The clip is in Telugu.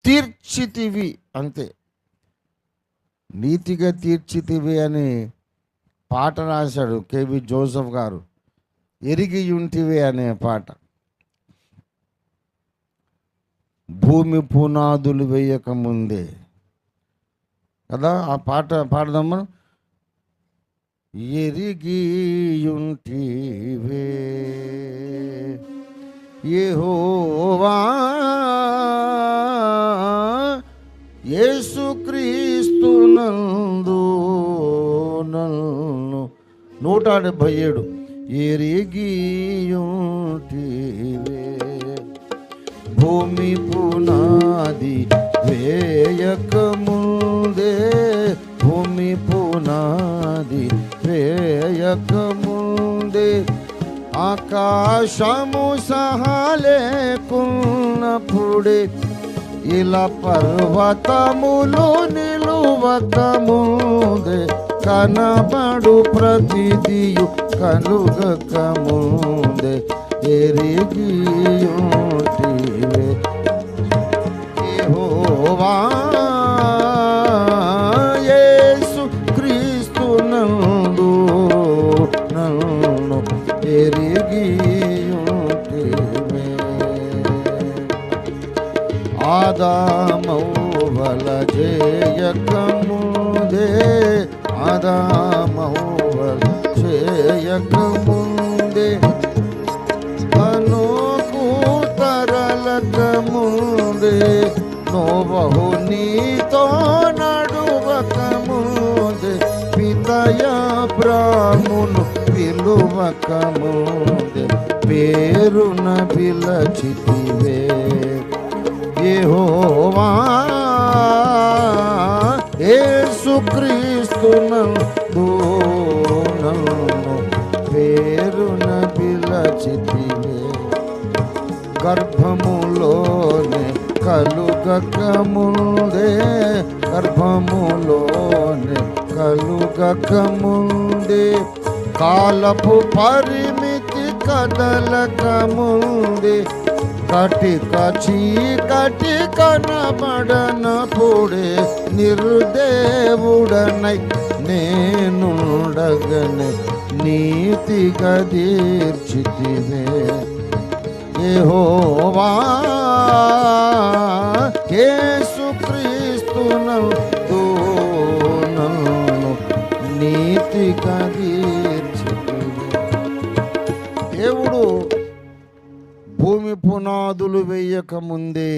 తీర్చితివి, అంతే. నీతిగా తీర్చితివి అని పాట రాశాడు కేవి జోసెఫ్ గారు. ఎరిగి ఉంటివి అనే పాట. భూమి పునాదులు వేయక ముందే కదా ఆ పాట పాడదామా. ఎరిగి ఉంటివే యెహోవా యేసుక్రీస్తు నందు నన్ను 177 ఎరిగి ఉంటివే భూమి పునాది వేయక ముందే భూమి పునాది వేయక ముందే ఆకాశము సహా లేకున్నప్పుడే ఇలా పర్వతములు నిలువక ముందే కనబడు ప్రతిదియు కలుగక ముందే ఎరిగి ఉంటివే యెహోవా యేసు క్రీస్తు నందు నన్ను ఎరిగి ఉంటివే ఆదామవ్వల చేయక ముందే ఆదామవ్వల చేయక ముందే తరలక ముందే నోవహు నీతో నడువక ముందే పితయ బ్రాహ్మణు పిలువక ముందే పేరున పిలచితివే యెహోవా యేసుక్రీస్తు నందు నన్ను పేరున పిలచితివే గర్భములోనే కలుగక ముందే గర్భములోనే కలుగక ముందే కాలపు పరిమితి కదలక ముందే కటిక చీకటి కనబడనప్పుడే నిర్దేవుడనై నేనుండగనే నీతిగా తీర్చితివే యెహోవా యేసుక్రీస్తు నందు నన్ను నీతిగా తీర్చితివే. దేవుడు భూమి పునాదులు వేయక ముందే